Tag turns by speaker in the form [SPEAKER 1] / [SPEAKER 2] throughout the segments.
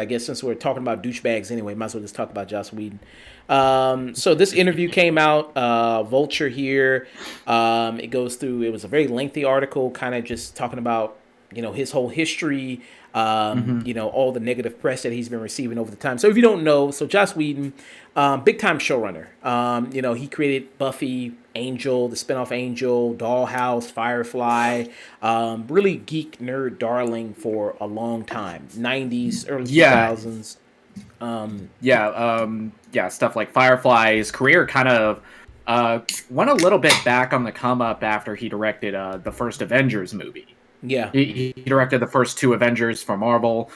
[SPEAKER 1] I guess since we're talking about douchebags anyway, might as well just talk about Joss Whedon. So this interview came out, Vulture here. It goes through. It was a very lengthy article, kind of just talking about his whole history. All the negative press that he's been receiving over the time. So if you don't know, so Joss Whedon, big time showrunner. He created Buffy, Angel, the spinoff Angel, Dollhouse, Firefly. Really geek nerd darling for a long time. 90s, early 2000s.
[SPEAKER 2] Stuff like Firefly. His career kind of went a little bit back on the come up after he directed the first Avengers movie.
[SPEAKER 1] Yeah,
[SPEAKER 2] he directed the first 2 Avengers for Marvel.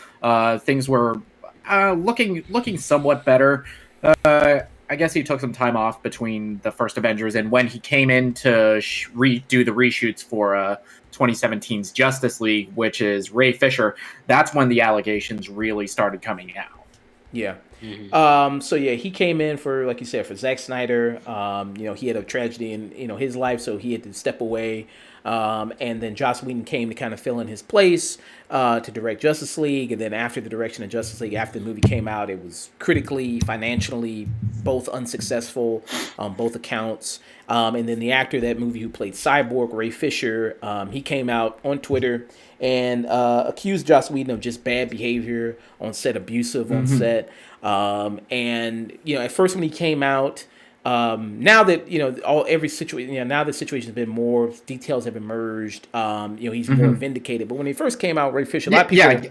[SPEAKER 2] Things were looking somewhat better. I guess he took some time off between the first Avengers and when he came in to do the reshoots for 2017's Justice League, which is Ray Fisher. That's when the allegations really started coming out.
[SPEAKER 1] Yeah. Mm-hmm. He came in for, like you said, for Zack Snyder. He had a tragedy in his life, so he had to step away. And then Joss Whedon came to kind of fill in his place to direct Justice League. And then after the direction of Justice League, after the movie came out, it was critically, financially, both unsuccessful on both accounts. And then the actor of that movie who played Cyborg, Ray Fisher, he came out on Twitter and accused Joss Whedon of just bad behavior on set, abusive on set. At first when he came out, now that now the situation has been more details have emerged. He's more vindicated. But when he first came out, Ray Fisher, a lot of people,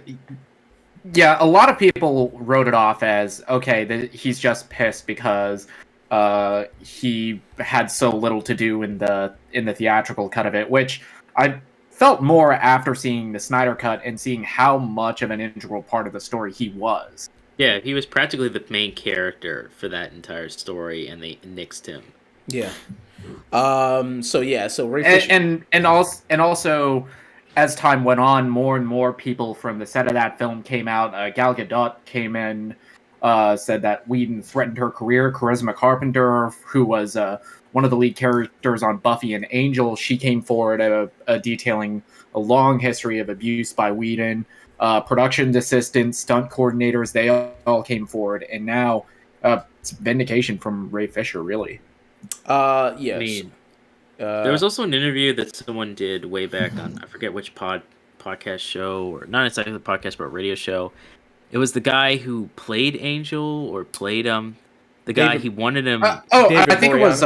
[SPEAKER 2] a lot of people wrote it off as okay, he's just pissed because he had so little to do in the theatrical cut of it, which I felt more after seeing the Snyder cut and seeing how much of an integral part of the story he was.
[SPEAKER 3] Yeah, he was practically the main character for that entire story, and they nixed him.
[SPEAKER 1] Yeah. So Ray Fisher...
[SPEAKER 2] and also, as time went on, more and more people from the set of that film came out. Gal Gadot came in, said that Whedon threatened her career. Charisma Carpenter, who was one of the lead characters on Buffy and Angel, she came forward detailing a long history of abuse by Whedon. Production assistants, stunt coordinators, they all came forward, and now it's vindication from Ray Fisher, really.
[SPEAKER 1] Yes.
[SPEAKER 3] There was also an interview that someone did way back on, I forget which podcast show, or not exactly the podcast, but a radio show. It was the guy who played Angel, or played the guy he wanted him.
[SPEAKER 2] I think it was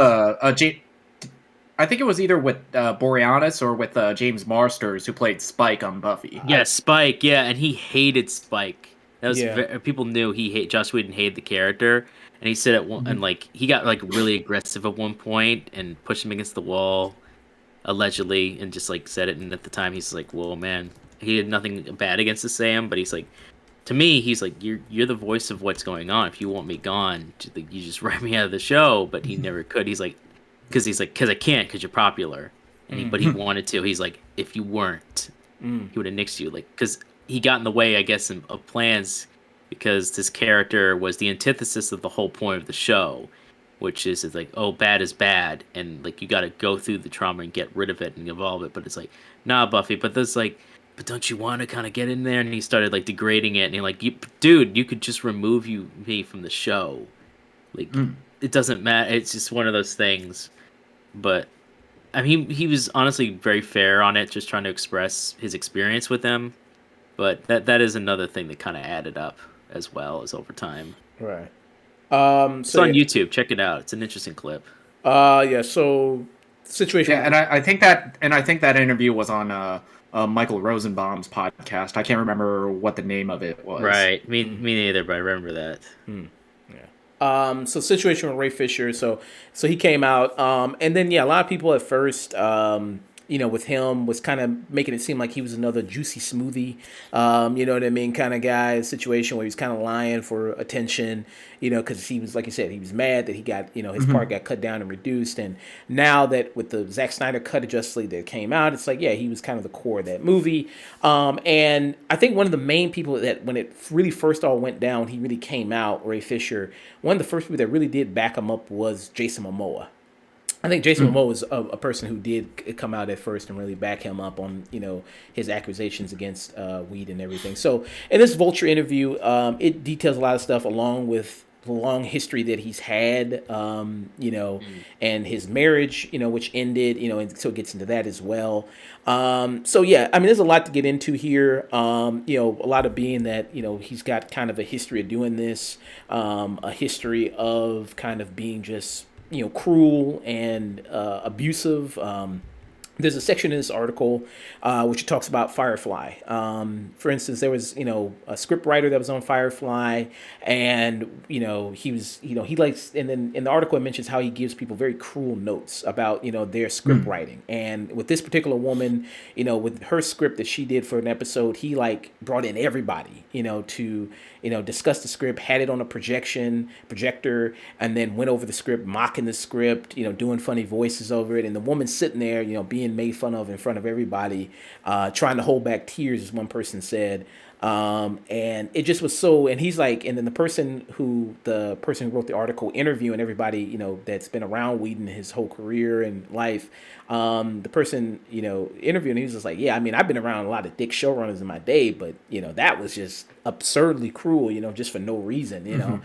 [SPEAKER 2] I think it was either with Boreanaz or with James Marsters, who played Spike on Buffy.
[SPEAKER 3] Yeah, Spike. Yeah, and he hated Spike. That was people knew Joss Whedon hated the character, and he said and he got really aggressive at one point and pushed him against the wall, allegedly, and just said it. And at the time, he's like, "Well, man, he had nothing bad against Sam, but he's like." To me, he's like, you're the voice of what's going on. If you want me gone, you just write me out of the show. But he never could. He's like, because I can't, because you're popular. And but he wanted to. He's like, if you weren't, he would have nixed you. Because he got in the way, I guess, of plans, because this character was the antithesis of the whole point of the show, which is bad is bad, and you got to go through the trauma and get rid of it and evolve it. But it's nah, Buffy. But there's but don't you want to kind of get in there? And he started degrading it, and you're dude, you could just remove me from the show. It doesn't matter. It's just one of those things. But I mean, he was honestly very fair on it, just trying to express his experience with them. But that is another thing that kind of added up as well as over time.
[SPEAKER 1] Right.
[SPEAKER 3] It's on YouTube. Check it out. It's an interesting clip.
[SPEAKER 1] So situation.
[SPEAKER 2] Yeah, and I think that interview was on Michael Rosenbaum's podcast. I can't remember what the name of it was.
[SPEAKER 3] Right. Me neither, but I remember that.
[SPEAKER 1] Yeah. So situation with Ray Fisher. So he came out, and then a lot of people at first, with him was kind of making it seem like he was another juicy smoothie, you know what I mean, kind of guy. Situation where he was kind of lying for attention, because he was, like you said, he was mad that he got, his part got cut down and reduced. And now that with the Zack Snyder cut of Justice League that came out, it's he was kind of the core of that movie. And I think one of the main people that when it really first all went down, he really came out, Ray Fisher. One of the first people that really did back him up was Jason Momoa. I think Jason Momoa was a person who did come out at first and really back him up on, his accusations against weed and everything. So in this Vulture interview, it details a lot of stuff along with the long history that he's had, and his marriage, which ended, and so it gets into that as well. So yeah, I mean, there's a lot to get into here. A lot of being that, he's got kind of a history of doing this, a history of kind of being just, cruel and abusive. There's a section in this article which talks about Firefly. For instance, there was a script writer that was on Firefly, and he likes. And then in the article it mentions how he gives people very cruel notes about their script writing. And with this particular woman, with her script that she did for an episode, he like brought in everybody to discuss the script, had it on a projector, and then went over the script, mocking the script, doing funny voices over it, and the woman sitting there, being made fun of in front of everybody, trying to hold back tears, as one person said. And it just was so, and he's like, and then the person who wrote the article interviewing everybody, that's been around Whedon his whole career and life, the person, interviewing, he was just like, yeah, I mean, I've been around a lot of dick showrunners in my day, but, that was just absurdly cruel, just for no reason,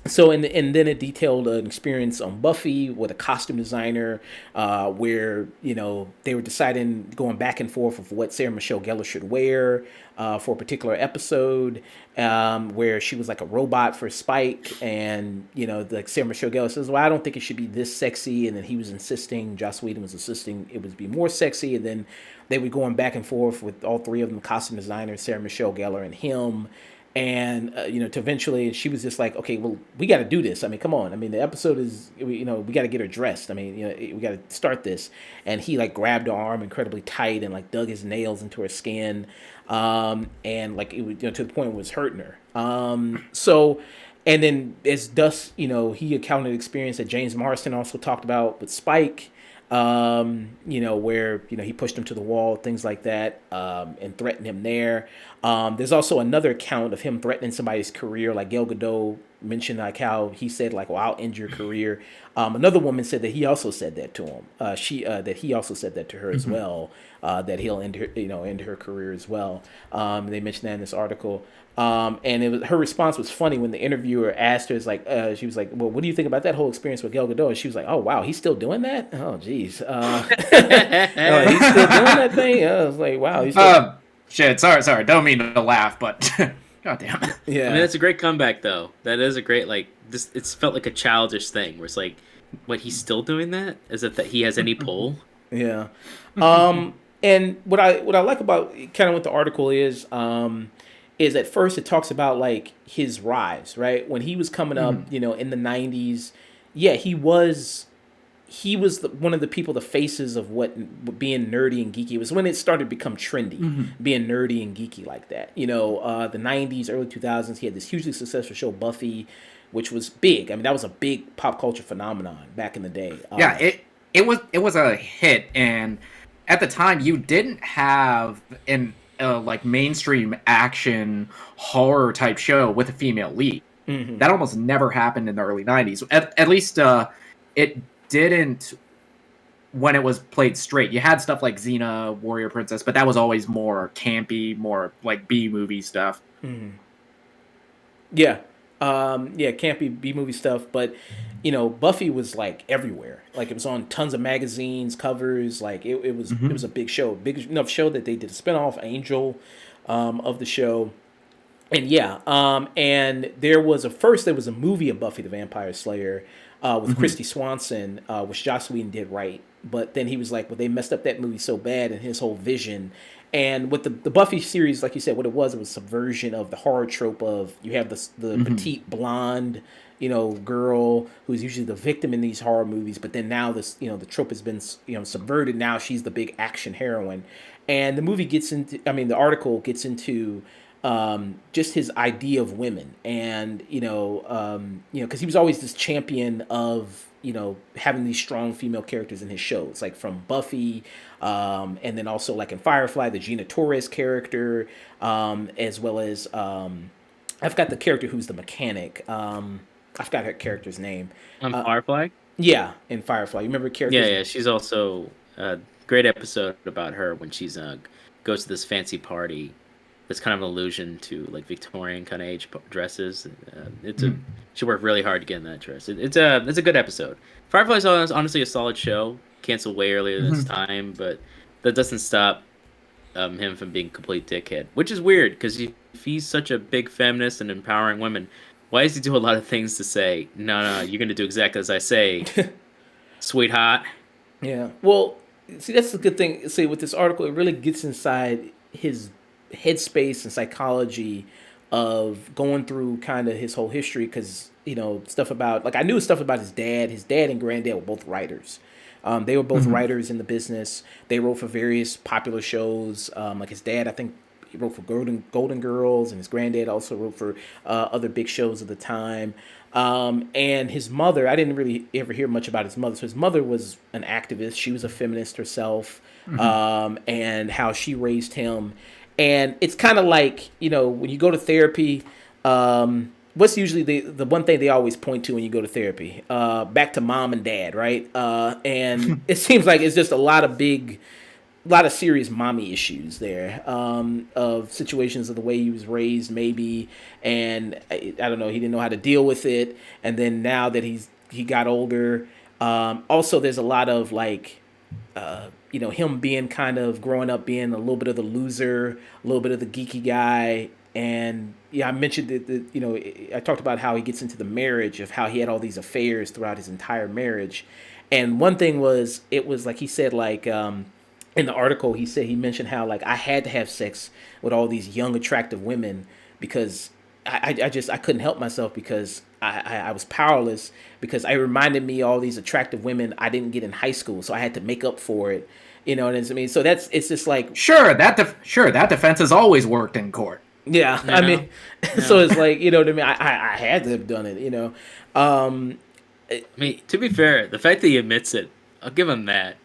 [SPEAKER 1] So and then it detailed an experience on Buffy with a costume designer, where they were deciding, going back and forth of what Sarah Michelle Gellar should wear for a particular episode, where she was like a robot for Spike, and like Sarah Michelle Gellar says, well, I don't think it should be this sexy, and then he was insisting, Joss Whedon was insisting it would be more sexy, and then they were going back and forth with all three of them, costume designers, Sarah Michelle Gellar and him. And, to eventually, she was just like, okay, well, we got to do this. I mean, come on. I mean, the episode is, we got to get her dressed. I mean, we got to start this. And he like grabbed her arm incredibly tight and like dug his nails into her skin. And like, it was, to the point where it was hurting her. So, and then as Dust, he encountered an experience that James Marsden also talked about with Spike. Where, he pushed him to the wall, things like that, and threatened him there. There's also another account of him threatening somebody's career, like Gal Gadot mentioned, like how he said, like, well, I'll end your career. Another woman said that he also said that to him. That he also said that to her as well, that he'll end her career as well. They mentioned that in this article. And her response was funny when the interviewer asked her, she was like, well, what do you think about that whole experience with Gal Gadot? And she was like, oh, wow, he's still doing that? Oh, geez. He's still doing that thing? I was like, wow. He's still...
[SPEAKER 2] Shit, sorry. Don't mean to laugh, but goddamn.
[SPEAKER 1] Yeah.
[SPEAKER 3] I mean, that's a great comeback, though. That is a great, this. It's felt like a childish thing where it's like, what, he's still doing that? Is it that he has any pull?
[SPEAKER 1] Yeah. And what I like about kind of what the article is at first it talks about like his rise, right? When he was coming up, in the 90s, yeah, he was one of the people, the faces of what being nerdy and geeky. It was when it started to become trendy, being nerdy and geeky like that. The 90s, early 2000s, he had this hugely successful show, Buffy, which was big. I mean, that was a big pop culture phenomenon back in the day.
[SPEAKER 2] Yeah, it was a hit, and at the time, you didn't have an like mainstream action horror type show with a female lead. That almost never happened in the early 90s. At least it didn't when it was played straight. You had stuff like Xena, Warrior Princess, but that was always more campy, more like B-movie stuff.
[SPEAKER 1] Yeah. Campy B-movie stuff, but Buffy was like everywhere. Like it was on tons of magazines, covers. Like it was a big show, big enough show that they did a spinoff, Angel, of the show. And and there was a movie of Buffy the Vampire Slayer with Christy Swanson, which Joss Whedon did right. But then he was like, well, they messed up that movie so bad, and his whole vision. And with the Buffy series, like you said, what it was subversion of the horror trope of you have the petite blonde, girl who's usually the victim in these horror movies, but then now this, the trope has been, subverted. Now she's the big action heroine. And the movie the article gets into just his idea of women, and because he was always this champion of having these strong female characters in his shows, like from Buffy, and then also like in Firefly, the Gina Torres character, as well as I forgot the character who's the mechanic. I forgot her character's name.
[SPEAKER 3] Firefly.
[SPEAKER 1] Yeah, in Firefly. You remember
[SPEAKER 3] Yeah,
[SPEAKER 1] characters?
[SPEAKER 3] yeah. She's also a great episode about her when she's goes to this fancy party. That's kind of an allusion to like Victorian kind of dresses. It's a she worked really hard to get in that dress. It's a good episode. Firefly's honestly a solid show. Canceled way earlier this time, but that doesn't stop him from being a complete dickhead, which is weird because if he's such a big feminist and empowering women, why does he do a lot of things to say, no, you're going to do exactly as I say, sweetheart?
[SPEAKER 1] Yeah. Well, see, that's the good thing. See, with this article, it really gets inside his headspace and psychology of going through kind of his whole history because, stuff about, like, I knew stuff about his dad. His dad and granddad were both writers. They were both writers in the business. They wrote for various popular shows. Like his dad, I think he wrote for Golden Girls, and his granddad also wrote for other big shows of the time. And his mother, I didn't really ever hear much about his mother. So his mother was an activist. She was a feminist herself, and how she raised him. And it's kind of like, when you go to therapy, what's usually the one thing they always point to when you go to therapy? Back to mom and dad, right? And it seems like it's just a lot of serious mommy issues there, of situations of the way he was raised, maybe, and I don't know, he didn't know how to deal with it, and then now that he got older, also there's a lot of like, him being kind of growing up being a little bit of the loser, a little bit of the geeky guy, and yeah, I mentioned that I talked about how he gets into the marriage, of how he had all these affairs throughout his entire marriage, and one thing was, it was like he said, like, in the article, he mentioned how, like, I had to have sex with all these young attractive women because I couldn't help myself, because I was powerless, because I reminded me all these attractive women I didn't get in high school, so I had to make up for it. You know what I mean? So it's just like,
[SPEAKER 2] Sure, that defense has always worked in court.
[SPEAKER 1] yeah. I mean, so it's like, you know what I mean? I had to have done it.
[SPEAKER 3] I mean, to be fair, the fact that he admits it, I'll give him that.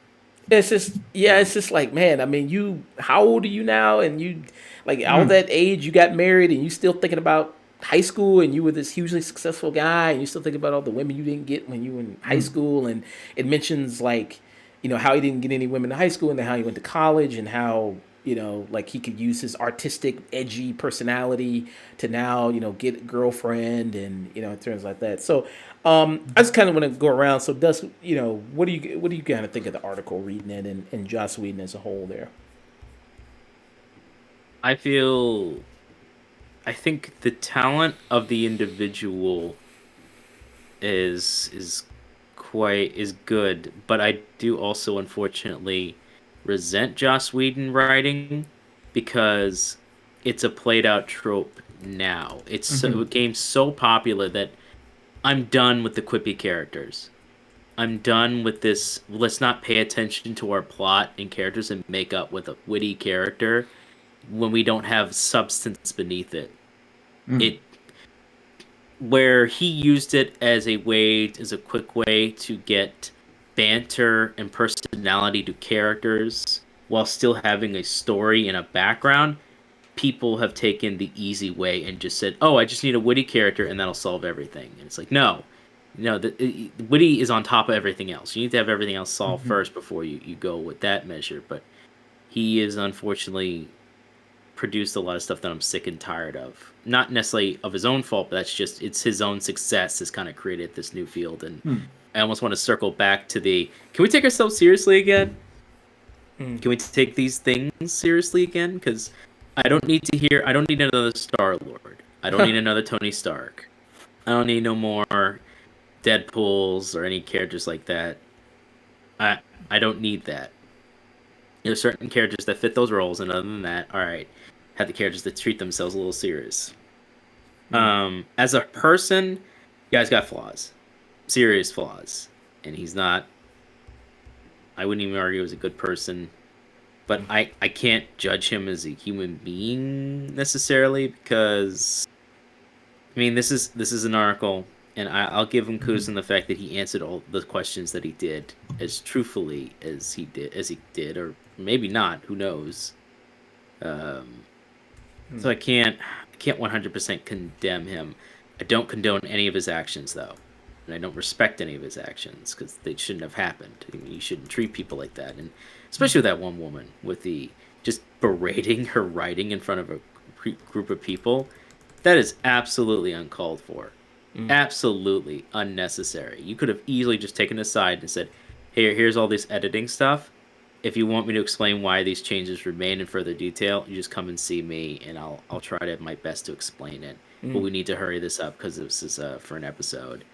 [SPEAKER 1] It's just like, man, I mean, how old are you now? And you, like, all that age, you got married, and you still thinking about high school, and you were this hugely successful guy, and you still thinking about all the women you didn't get when you were in high school. And it mentions, like, how he didn't get any women in high school, and then how he went to college, and how, like, he could use his artistic, edgy personality to now, get a girlfriend, and, things like that. So, I just kind of want to go around. So, Dust, what do you kind of think of the article, reading it, and Joss Whedon as a whole there?
[SPEAKER 3] I feel, I think the talent of the individual is good, but I do also unfortunately resent Joss Whedon writing because it's a played out trope now. It became so popular that I'm done with the quippy characters. I'm done with this. Let's not pay attention to our plot and characters and make up with a witty character when we don't have substance beneath it. It where he used it as a quick way to get banter and personality to characters while still having a story and a background. People have taken the easy way and just said, "Oh, I just need a witty character and that'll solve everything." And it's like, no, witty is on top of everything else. You need to have everything else solved first before you go with that measure. But he is unfortunately produced a lot of stuff that I'm sick and tired of. Not necessarily of his own fault, but it's his own success has kind of created this new field. And I almost want to circle back to can we take ourselves seriously again? Can we take these things seriously again? Because I don't need another Star-Lord. I don't need another Tony Stark. I don't need no more Deadpools or any characters like that. I don't need that. There are certain characters that fit those roles, and other than that, all right, have the characters that treat themselves a little serious. As a person, guy's got flaws, serious flaws, and he's not. I wouldn't even argue he's a good person, but I can't judge him as a human being necessarily because, I mean, this is an article, and I'll give him kudos in the fact that he answered all the questions that he did as truthfully as he did, or maybe not. Who knows? So I can't 100% condemn him. I don't condone any of his actions though. and I don't respect any of his actions because they shouldn't have happened. I mean, you shouldn't treat people like that, and especially with that one woman with the just berating her writing in front of a group of people. That is absolutely uncalled for. Absolutely unnecessary. You could have easily just taken it aside and said, here's all this editing stuff. If you want me to explain why these changes remain in further detail, you just come and see me, and I'll try to my best to explain it. But we need to hurry this up because this is for an episode.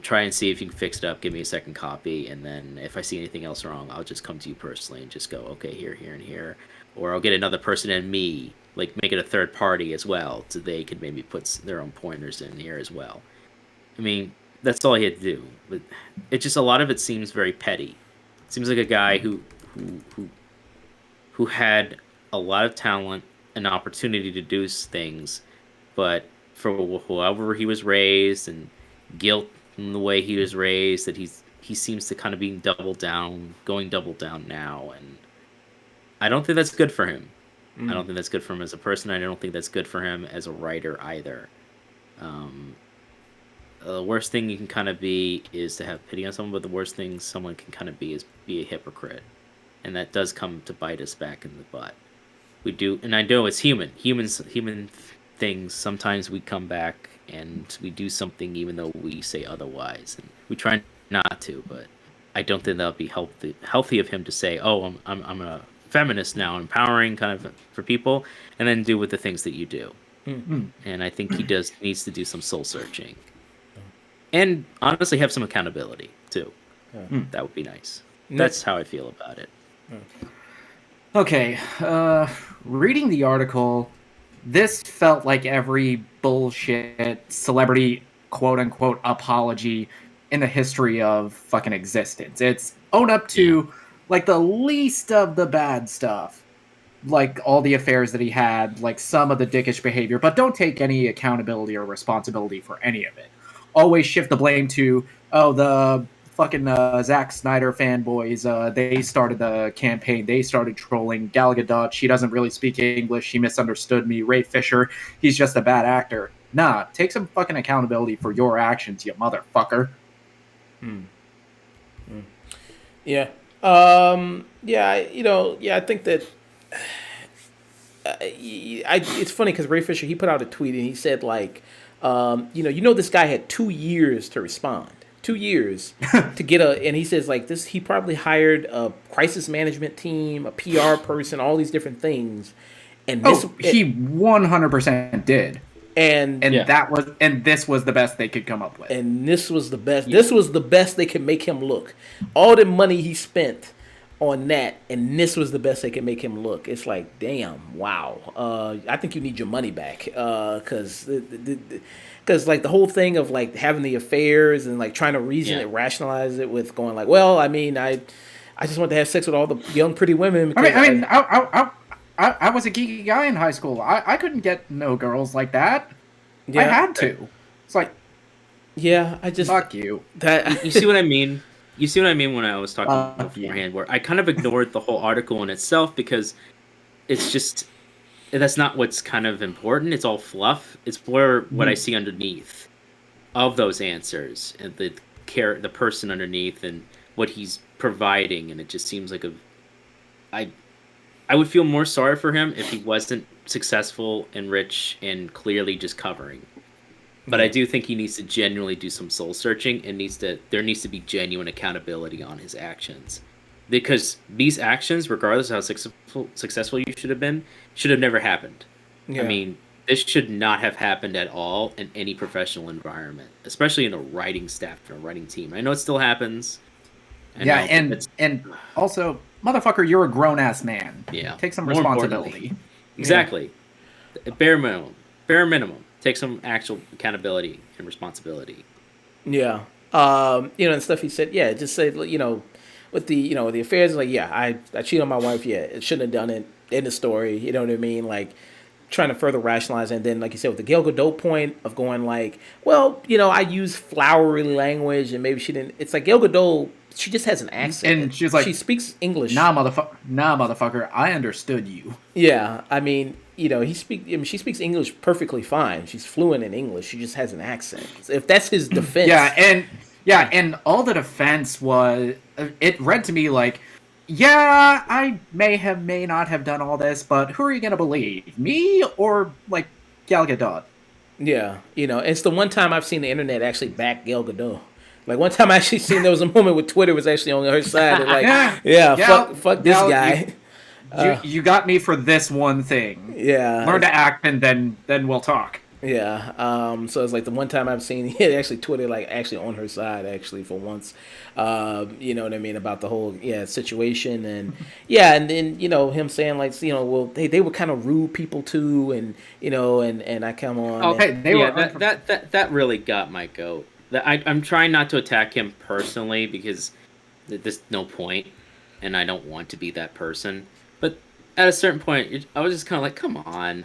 [SPEAKER 3] Try and see if you can fix it up. Give me a second copy, and then if I see anything else wrong, I'll just come to you personally and just go, okay, here, and here, or I'll get another person and me, like make it a third party as well, so they could maybe put their own pointers in here as well. I mean, that's all he had to do. But it just, a lot of it seems very petty. It seems like a guy who had a lot of talent and opportunity to do things, but for however he was raised and guilt in the way he was raised, that he seems to kind of be going double down now, and I don't think that's good for him. I don't think that's good for him as a person. I don't think that's good for him as a writer either. The worst thing you can kind of be is to have pity on someone, but the worst thing someone can kind of be is be a hypocrite. And that does come to bite us back in the butt. We do, and I know it's human things. Sometimes we come back and we do something even though we say otherwise. And we try not to, but I don't think that'll be healthy of him to say, oh, I'm a feminist now, empowering kind of for people, and then do with the things that you do. And I think he needs to do some soul searching. And honestly, have some accountability, too. That would be nice. That's how I feel about it.
[SPEAKER 2] Okay, reading the article, this felt like every bullshit celebrity quote-unquote apology in the history of fucking existence. It's own up to, like, the least of the bad stuff. Like, all the affairs that he had, like, some of the dickish behavior, but don't take any accountability or responsibility for any of it. Always shift the blame to, the fucking Zack Snyder fanboys, they started the campaign, they started trolling. Gal Gadot, she doesn't really speak English, she misunderstood me. Ray Fisher, he's just a bad actor. Nah, take some fucking accountability for your actions, you motherfucker.
[SPEAKER 1] Yeah. I think that it's funny because Ray Fisher, he put out a tweet and he said, like, this guy had 2 years to respond. 2 years to get and he says, like, this, he probably hired a crisis management team, a PR person, all these different things. And
[SPEAKER 2] he 100% did.
[SPEAKER 1] And
[SPEAKER 2] this was the best they could come up with.
[SPEAKER 1] And this was the best. Yeah. This was the best they could make him look. All the money he spent on that, and this was the best they could make him look. It's like, damn, wow. I think you need your money back, because like the whole thing of like having the affairs and like trying to reason it, rationalize it with going like, well, I mean, I just want to have sex with all the young pretty women.
[SPEAKER 2] I was a geeky guy in high school. I couldn't get no girls like that. Yeah. I had to. It's like,
[SPEAKER 1] I just
[SPEAKER 2] fuck you.
[SPEAKER 1] That
[SPEAKER 3] you see what I mean? You see what I mean when I was talking beforehand, where I kind of ignored the whole article in itself because it's just, that's not what's kind of important. It's all fluff. It's where what I see underneath of those answers and the person underneath and what he's providing, and it just seems like I would feel more sorry for him if he wasn't successful and rich and clearly just covering. But I do think he needs to genuinely do some soul searching, and there needs to be genuine accountability on his actions. Because these actions, regardless of how successful you should have never happened. Yeah. I mean, this should not have happened at all in any professional environment, especially in a writing staff and a writing team. I know it still happens.
[SPEAKER 2] And also, motherfucker, you're a grown-ass man.
[SPEAKER 3] Yeah.
[SPEAKER 2] Take some responsibility.
[SPEAKER 3] Exactly. Yeah. Bare minimum. Take some actual accountability and responsibility.
[SPEAKER 1] Yeah. And stuff he said, just say, with the, the affairs, like, I cheated on my wife, it shouldn't have done it, in the story, you know what I mean? Like, trying to further rationalize, and then, like you said, with the Gal Gadot point of going like, well, I use flowery language, and maybe she didn't, it's like Gal Gadot, she just has an accent.
[SPEAKER 2] And she's like,
[SPEAKER 1] she speaks English.
[SPEAKER 2] Nah, motherfucker, I understood you.
[SPEAKER 1] Yeah, I mean, she speaks English perfectly fine. She's fluent in English. She just has an accent. If that's his defense.
[SPEAKER 2] And all the defense was, it read to me like, yeah, I may not have done all this, but who are you gonna believe, me or like Gal Gadot?
[SPEAKER 1] Yeah, it's the one time I've seen the internet actually back Gal Gadot. Like one time I actually seen there was a moment where Twitter was actually on her side. And like, fuck this guy.
[SPEAKER 2] You got me for this one thing.
[SPEAKER 1] Yeah.
[SPEAKER 2] Learn to act, and then we'll talk.
[SPEAKER 1] Yeah. So it's like the one time I've seen actually Twitter like actually on her side actually for once. You know what I mean, about the whole situation, and and then him saying like well they were kind of rude people too, and and I come on.
[SPEAKER 3] Okay, that really got my goat. I'm trying not to attack him personally because there's no point, and I don't want to be that person. But at a certain point, I was just kind of like, come on.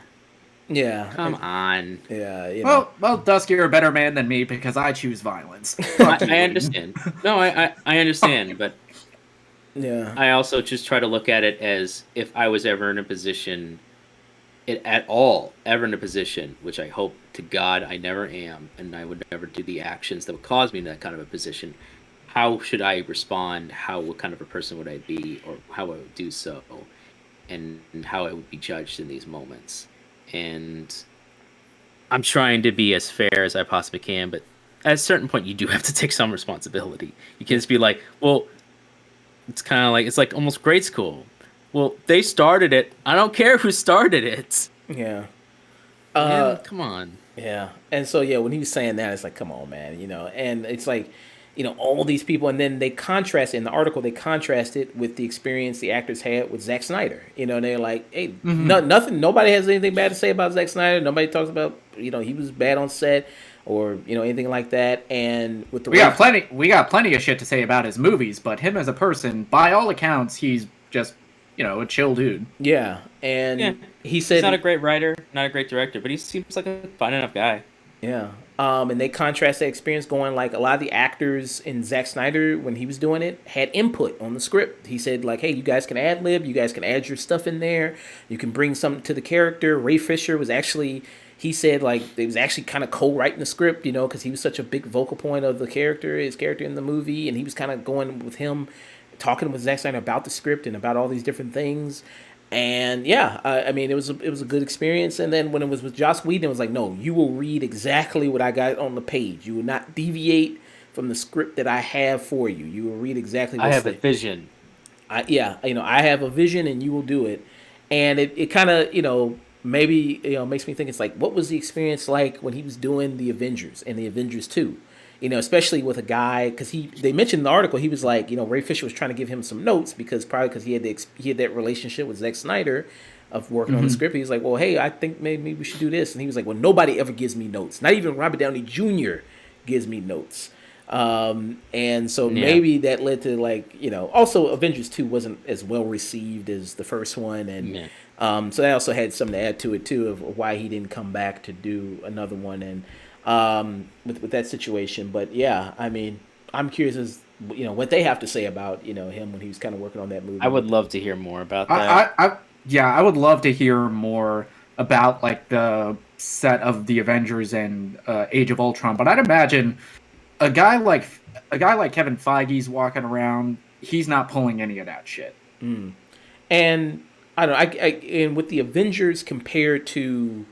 [SPEAKER 1] Yeah.
[SPEAKER 3] Come on.
[SPEAKER 1] Yeah.
[SPEAKER 2] Well, Dusky, you're a better man than me because I choose violence.
[SPEAKER 3] I understand. No, I understand, but
[SPEAKER 1] yeah.
[SPEAKER 3] I also just try to look at it as if I was ever in a position, ever in a position, which I hope to God I never am, and I would never do the actions that would cause me in that kind of a position. How should I respond? What kind of a person would I be, or how I would do so, and how I would be judged in these moments. And I'm trying to be as fair as I possibly can, but at a certain point, you do have to take some responsibility. You can't just be like, well, it's like almost grade school. Well, they started it. I don't care who started it.
[SPEAKER 1] Yeah.
[SPEAKER 3] Man, come on.
[SPEAKER 1] Yeah. And so, when he was saying that, it's like, come on, man, and it's like, all these people, and then they contrast in the article. They contrast it with the experience the actors had with Zack Snyder. And they're like, "Hey, nothing. Nobody has anything bad to say about Zack Snyder. Nobody talks about he was bad on set or anything like that." And with the
[SPEAKER 2] we got plenty of shit to say about his movies, but him as a person, by all accounts, he's just a chill dude.
[SPEAKER 1] Yeah, and he said
[SPEAKER 3] he's not a great writer, not a great director, but he seems like a fine enough guy.
[SPEAKER 1] Yeah. And they contrast that experience going like a lot of the actors in Zack Snyder when he was doing it had input on the script. He said like, hey, you guys can ad lib, you guys can add your stuff in there, you can bring something to the character. Ray Fisher was actually, he said like it was actually kind of co-writing the script, because he was such a big vocal point of his character in the movie, and he was kind of going with him, talking with Zack Snyder about the script and about all these different things. And I mean, it was a good experience. And then when it was with Joss Whedon, it was like, no, you will read exactly what I got on the page. You will not deviate from the script that I have for you. You will read exactly what
[SPEAKER 3] I have a vision.
[SPEAKER 1] I have a vision, and you will do it. And it kind of, maybe, makes me think it's like, what was the experience like when he was doing the Avengers and the Avengers 2? Especially with a guy, because they mentioned in the article, he was like, Ray Fisher was trying to give him some notes because he had that relationship with Zack Snyder of working on the script. He was like, well, hey, I think maybe we should do this. And he was like, well, nobody ever gives me notes. Not even Robert Downey Jr. gives me notes. And so maybe that led to like, also Avengers 2 wasn't as well received as the first one. And so that also had something to add to it too, of why he didn't come back to do another one. And with that situation. But I mean, I'm curious as what they have to say about him when he was kind of working on that movie.
[SPEAKER 3] I would love to hear more about that.
[SPEAKER 2] I would love to hear more about like the set of the Avengers and Age of Ultron. But I'd imagine a guy like Kevin Feige's walking around, he's not pulling any of that shit.
[SPEAKER 1] And I don't know. And with the Avengers compared to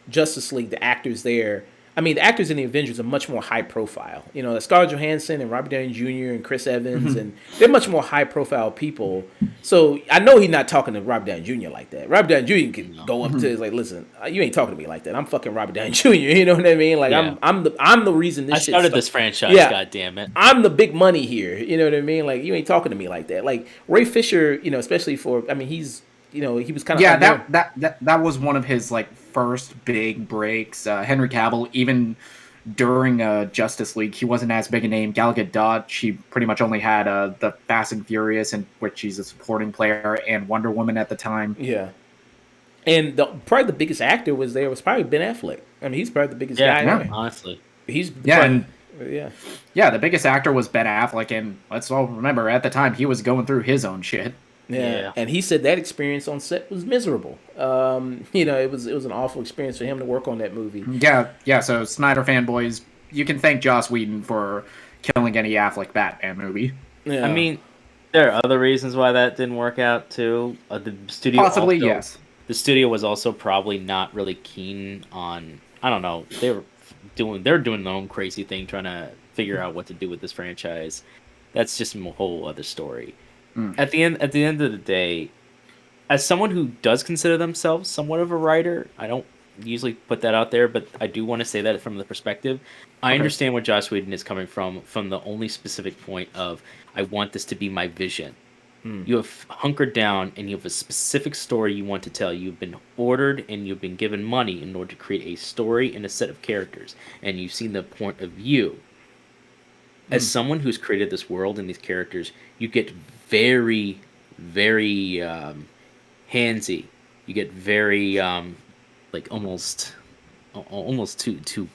[SPEAKER 1] Justice League, the actors there. I mean, the actors in the Avengers are much more high profile. Scarlett Johansson and Robert Downey Jr. and Chris Evans, and they're much more high profile people. So I know he's not talking to Robert Downey Jr. like that. Robert Downey Jr. can go up to like, listen, you ain't talking to me like that. I'm fucking Robert Downey Jr. You know what I mean? Like I'm the reason this shit
[SPEAKER 3] started this franchise. Yeah. God damn it.
[SPEAKER 1] I'm the big money here. You know what I mean? Like you ain't talking to me like that. Like Ray Fisher, especially for, I mean, he's. He was kind of
[SPEAKER 2] that was one of his like first big breaks. Henry Cavill, even during Justice League, he wasn't as big a name. Gal Gadot, she pretty much only had the Fast and Furious, in which she's a supporting player, and Wonder Woman at the time.
[SPEAKER 1] Yeah, and probably the biggest actor was probably Ben Affleck. I mean, he's probably the biggest guy.
[SPEAKER 3] Yeah, honestly,
[SPEAKER 1] he's
[SPEAKER 2] the biggest actor was Ben Affleck, and let's all remember at the time he was going through his own shit.
[SPEAKER 1] Yeah, and he said that experience on set was miserable. It was an awful experience for him to work on that movie.
[SPEAKER 2] Yeah. So Snyder fanboys, you can thank Joss Whedon for killing any Affleck Batman movie.
[SPEAKER 1] Yeah,
[SPEAKER 3] I mean, there are other reasons why that didn't work out too. The studio
[SPEAKER 2] Possibly,
[SPEAKER 3] also,
[SPEAKER 2] yes.
[SPEAKER 3] the studio was also probably not really keen on. I don't know. They're doing their own crazy thing, trying to figure out what to do with this franchise. That's just a whole other story. At the end of the day, as someone who does consider themselves somewhat of a writer, I don't usually put that out there, but I do want to say that from the perspective. I understand where Joss Whedon is coming from the only specific point of I want this to be my vision. You have hunkered down and you have a specific story you want to tell. You've been ordered and you've been given money in order to create a story and a set of characters, and you've seen the point of view. As someone who's created this world and these characters, you get very, very handsy. You get very like almost too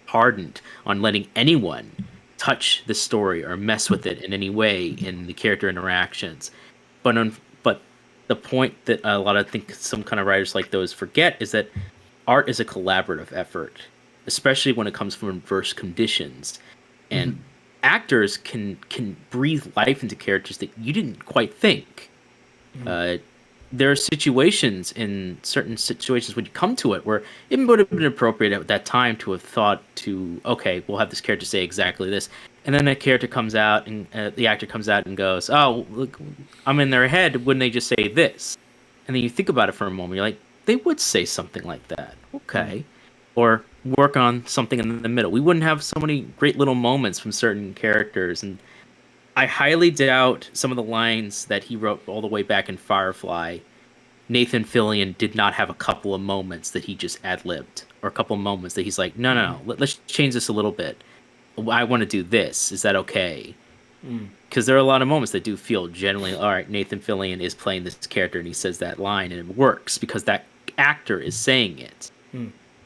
[SPEAKER 3] hardened on letting anyone touch the story or mess with it in any way in the character interactions. But the point that I think some kind of writers like those forget is that art is a collaborative effort, especially when it comes from adverse conditions, and actors can breathe life into characters that you didn't quite think. There are situations in certain situations when you come to it where it would have been appropriate at that time to have thought to, okay, we'll have this character say exactly this. And then that character comes out and the actor comes out and goes, oh, look, I'm in their head. Wouldn't they just say this? And then you think about it for a moment. You're like, they would say something like that. Okay. Or work on something in the middle. We wouldn't have so many great little moments from certain characters. And I highly doubt some of the lines that he wrote all the way back in Firefly. Nathan Fillion did not have a couple of moments that he just ad-libbed, or a couple of moments that he's like, no, let's change this a little bit. I want to do this. Is that okay? Because there are a lot of moments that do feel genuinely, all right, Nathan Fillion is playing this character and he says that line and it works because that actor is saying it.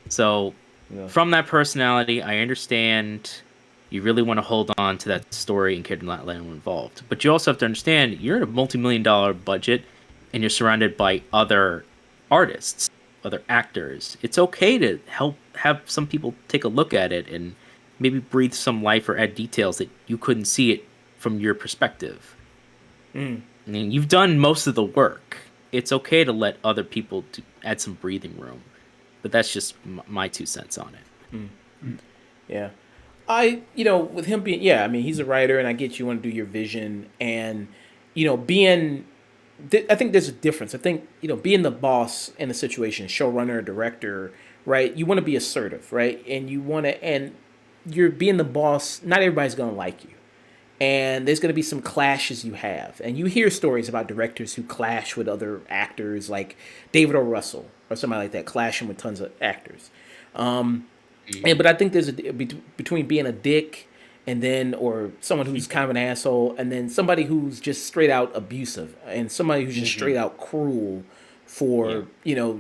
[SPEAKER 3] So from that personality, I understand you really want to hold on to that story and care to not let anyone involved. But you also have to understand you're in a multi-million-dollar budget and you're surrounded by other artists, other actors. It's okay to have some people take a look at it and maybe breathe some life or add details that you couldn't see it from your perspective. I mean, you've done most of the work. It's okay to let other people add some breathing room. But that's just my 2 cents on it.
[SPEAKER 1] Yeah. With him being, I mean, he's a writer, and I get you want to do your vision, and, I think there's a difference. I think, being the boss in a situation, showrunner, director, right, you want to be assertive, right, and you're being the boss, not everybody's going to like you, and there's going to be some clashes you have, and you hear stories about directors who clash with other actors, like David O. Russell, or somebody like that, clashing with tons of actors. But I think there's between being a dick or someone who's kind of an asshole, and then somebody who's just straight out abusive, and somebody who's just straight out cruel for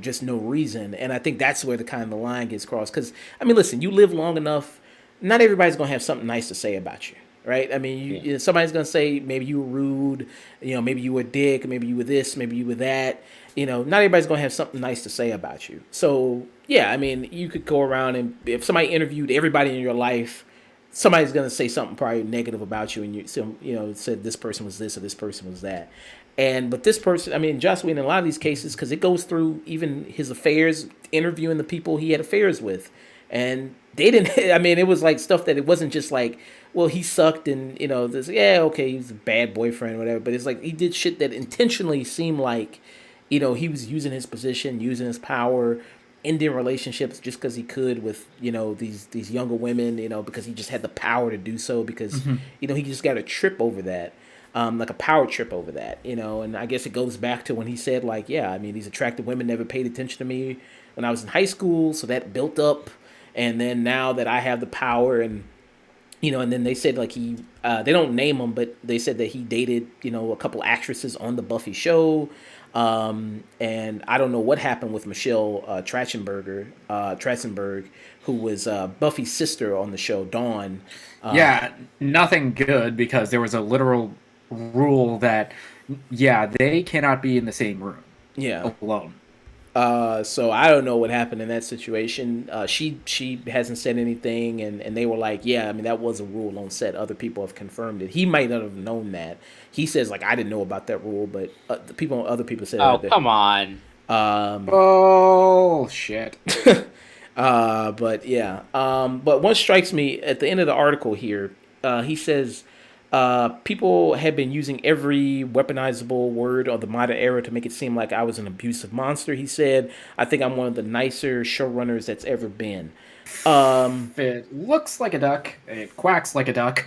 [SPEAKER 1] just no reason. And I think that's where the line gets crossed. Because I mean, listen, you live long enough, not everybody's gonna have something nice to say about you. Right? I mean, somebody's gonna say maybe you were rude, maybe you were a dick, maybe you were this, maybe you were that. Not everybody's gonna have something nice to say about you. So I mean, you could go around and if somebody interviewed everybody in your life, somebody's gonna say something probably negative about you, and said this person was this or this person was that. But this person, I mean, Joss Whedon in a lot of these cases, because it goes through even his affairs, interviewing the people he had affairs with, and they didn't. I mean, it was like stuff that it wasn't just like, well, he sucked and this, okay, he was a bad boyfriend, whatever. But it's like he did shit that intentionally seemed like, he was using his position, using his power, ending relationships just because he could with these younger women, because he just had the power to do so because he just got a trip over that. Like a power trip over that, and I guess it goes back to when he said, like, I mean, these attractive women never paid attention to me when I was in high school, so that built up, and then now that I have the power, and and then they said, like, they don't name him, but they said that he dated, a couple actresses on the Buffy show, and I don't know what happened with Michelle Trachtenberg, who was Buffy's sister on the show, Dawn.
[SPEAKER 2] Nothing good, because there was a literal rule that Yeah, they cannot be in the same room
[SPEAKER 1] Yeah.
[SPEAKER 2] alone.
[SPEAKER 1] So I don't know what happened in that situation. She hasn't said anything, and they were like, yeah, I mean that was a rule on set. Other people have confirmed it. He might not have known that. He says like I didn't know about that rule, but other people
[SPEAKER 3] Oh,
[SPEAKER 1] said
[SPEAKER 3] come on.
[SPEAKER 2] Oh shit.
[SPEAKER 1] But yeah. But what strikes me at the end of the article here, he says people have been using every weaponizable word of the modern era to make it seem like I was an abusive monster. He said, I think I'm one of the nicer showrunners that's ever been.
[SPEAKER 2] It looks like a duck. It quacks like a duck.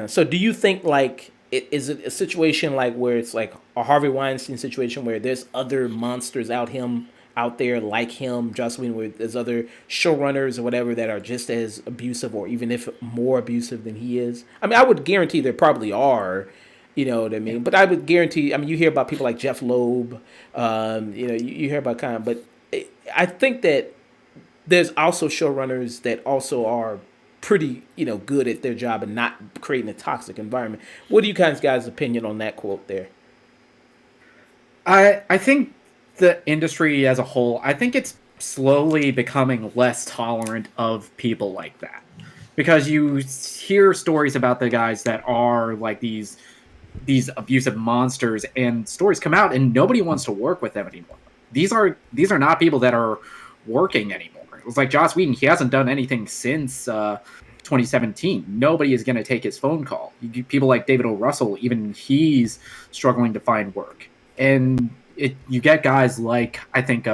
[SPEAKER 1] So do you think like is it a situation like where it's like a Harvey Weinstein situation where there's other monsters out there like him, Joss Whedon, where there's other showrunners or whatever that are just as abusive or even if more abusive than he is? I mean, I would guarantee there probably are, you know what I mean? But I would guarantee, I mean, you hear about people like Jeff Loeb, you hear about kind of, but I think that there's also showrunners that also are pretty, good at their job and not creating a toxic environment. What do you guys' opinion on that quote there?
[SPEAKER 2] I think the industry as a whole, I think it's slowly becoming less tolerant of people like that. Because you hear stories about the guys that are like these abusive monsters, and stories come out and nobody wants to work with them anymore. These are not people that are working anymore. It was like Joss Whedon, he hasn't done anything since 2017. Nobody is going to take his phone call. People like David O. Russell, even he's struggling to find work. And you get guys like, I think,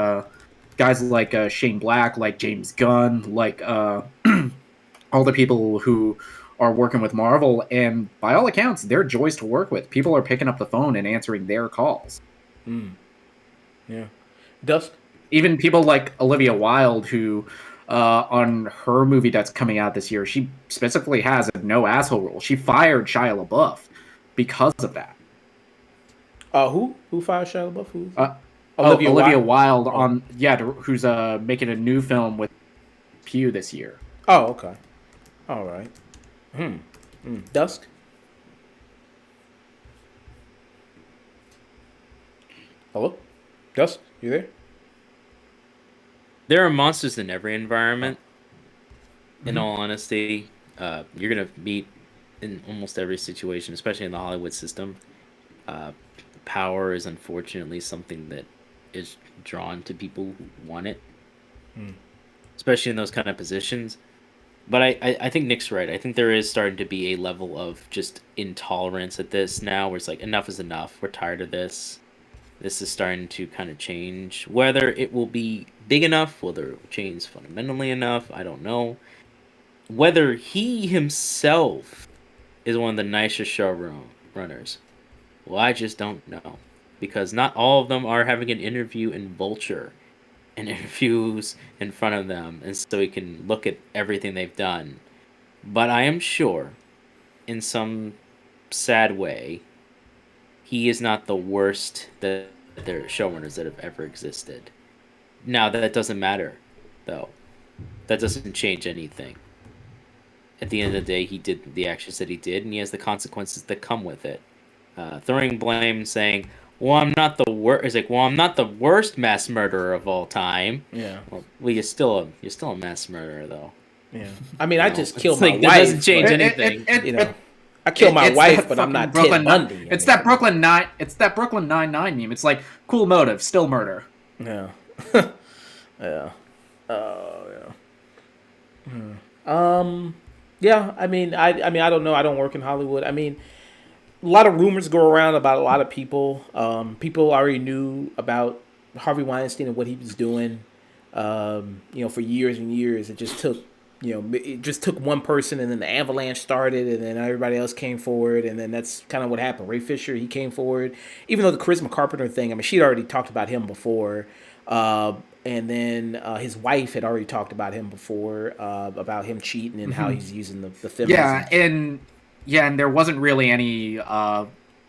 [SPEAKER 2] Shane Black, like James Gunn, like all the people who are working with Marvel, and by all accounts, they're joys to work with. People are picking up the phone and answering their calls.
[SPEAKER 1] Yeah. Dust?
[SPEAKER 2] Even people like Olivia Wilde, who on her movie that's coming out this year, she specifically has a no asshole rule. She fired Shia LaBeouf because of that.
[SPEAKER 1] Who fired Shia LaBeouf? Who?
[SPEAKER 2] Olivia Wilde who's making a new film with Pew this year.
[SPEAKER 1] Oh, okay. All right. Dusk? Hello? Dusk, you there?
[SPEAKER 3] There are monsters in every environment. In all honesty, you're gonna meet in almost every situation, especially in the Hollywood system. Power is unfortunately something that is drawn to people who want it, especially in those kind of positions. But I think Nick's right. I think there is starting to be a level of just intolerance at this now, where it's like enough is enough. We're tired of this. This is starting to kind of change. Whether it will be big enough, whether it will change fundamentally enough, I don't know. Whether he himself is one of the nicer showrunners, well, I just don't know. Because not all of them are having an interview in Vulture and interviews in front of them, and so we can look at everything they've done. But I am sure, in some sad way, he is not the worst that there are showrunners that have ever existed. Now, that doesn't matter, though. That doesn't change anything. At the end of the day, he did the actions that he did, and he has the consequences that come with it. Throwing blame, saying, "Well, I'm not the worst." It's like, "Well, I'm not the worst mass murderer of all time."
[SPEAKER 1] Yeah.
[SPEAKER 3] Well, you're still a mass murderer, though.
[SPEAKER 1] Yeah. I mean, I just killed
[SPEAKER 3] It's
[SPEAKER 1] my
[SPEAKER 3] like,
[SPEAKER 1] wife.
[SPEAKER 3] That doesn't change anything.
[SPEAKER 1] I killed my wife, but I'm not Ted
[SPEAKER 2] Brooklyn
[SPEAKER 1] Bundy.
[SPEAKER 2] It's that Brooklyn Nine-Nine meme. It's like, cool motive, still murder.
[SPEAKER 1] Yeah. Yeah. Oh, yeah. Yeah. I mean, I don't know. I don't work in Hollywood. I mean, a lot of rumors go around about a lot of people. People already knew about Harvey Weinstein and what he was doing. For years and years. It just took one person, and then the avalanche started, and then everybody else came forward, and then that's kind of what happened. Ray Fisher, he came forward, even though the Charisma Carpenter thing. I mean, she'd already talked about him before, and then his wife had already talked about him before, about him cheating and how he's using the feminism.
[SPEAKER 2] And there wasn't really any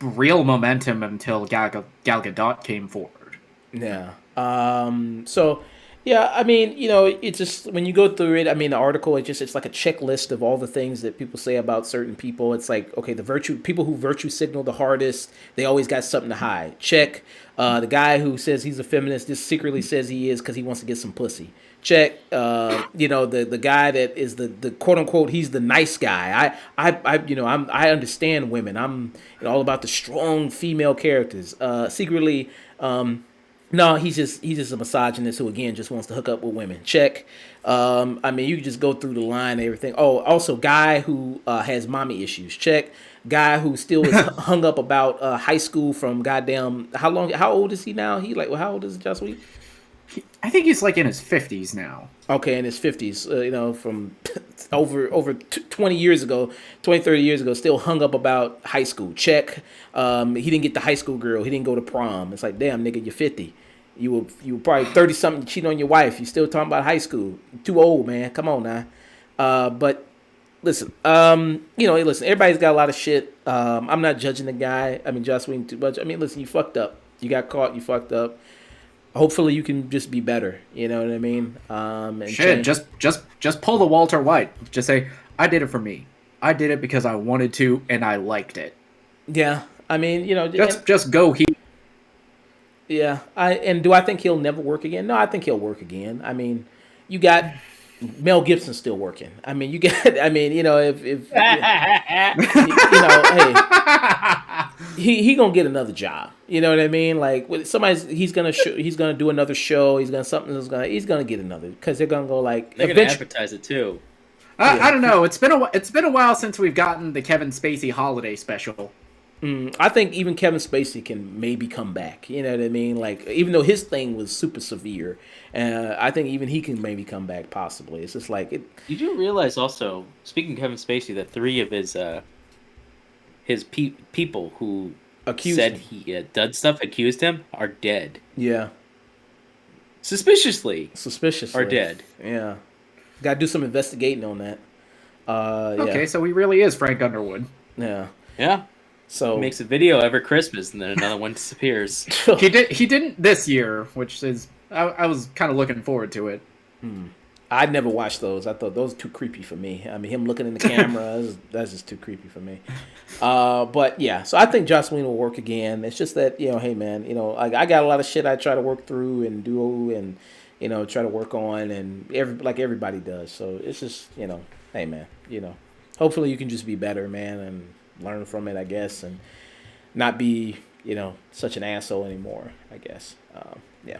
[SPEAKER 2] real momentum until Gal Gadot came forward.
[SPEAKER 1] Yeah. So Yeah, I mean, it's just when you go through it. I mean, the article it's like a checklist of all the things that people say about certain people. It's like, okay, the virtue people who virtue signal the hardest, they always got something to hide. Check. The guy who says he's a feminist just secretly says he is because he wants to get some pussy. Check. The guy that is the quote unquote he's the nice guy. I understand women. I'm all about the strong female characters. Secretly. No, he's just a misogynist who again just wants to hook up with women. Check. I mean, you can just go through the line and everything. Oh, also guy who has mommy issues. Check. Guy who still is hung up about high school from goddamn how long? How old is he now? He like well, how old is Joss Whedon?
[SPEAKER 2] I think he's like in his 50s now.
[SPEAKER 1] Okay, in his 50s, from over 20 years ago, 20, 30 years ago, still hung up about high school. Check. He didn't get the high school girl. He didn't go to prom. It's like, damn, nigga, you're 50. You were probably 30 something cheating on your wife. You still talking about high school. You're too old, man. Come on now. But listen, listen, everybody's got a lot of shit. I'm not judging the guy. I mean, Joss Whedon too much. I mean, listen, you fucked up. You got caught. You fucked up. Hopefully, you can just be better. You know what I mean? And
[SPEAKER 2] Shit, just pull the Walter White. Just say, I did it for me. I did it because I wanted to and I liked it.
[SPEAKER 1] Yeah, I mean,
[SPEAKER 2] just go.
[SPEAKER 1] Yeah, do I think he'll never work again? No, I think he'll work again. I mean, you got Mel Gibson still working. I mean, you got. I mean, if hey, he gonna get another job. You know what I mean? Like with he's gonna do another show. He's gonna get another because they're gonna go like
[SPEAKER 3] they're gonna advertise it too.
[SPEAKER 2] I don't know. It's been a while since we've gotten the Kevin Spacey holiday special.
[SPEAKER 1] I think even Kevin Spacey can maybe come back. You know what I mean? Like, even though his thing was super severe, I think even he can maybe come back possibly. It's just like it.
[SPEAKER 3] Did you realize also, speaking of Kevin Spacey, that 3 of his people who said he done stuff, accused him, are dead.
[SPEAKER 1] Yeah.
[SPEAKER 3] Suspiciously.
[SPEAKER 1] Are
[SPEAKER 3] dead.
[SPEAKER 1] Yeah. Got to do some investigating on that.
[SPEAKER 2] Okay, so he really is Frank Underwood.
[SPEAKER 1] Yeah.
[SPEAKER 3] Yeah.
[SPEAKER 1] So
[SPEAKER 3] he makes a video every Christmas and then another one disappears.
[SPEAKER 2] He didn't this year, which is I was kind of looking forward to it.
[SPEAKER 1] I'd never watched those. I thought those were too creepy for me. I mean, him looking in the camera, that's just too creepy for me. But yeah, so I think Joss Whedon will work again. It's just that, hey man, I got a lot of shit I try to work through and do and, try to work on and everybody does. So it's just, hey man, hopefully you can just be better, man, and learn from it, I guess, and not be, such an asshole anymore, I guess. Yeah.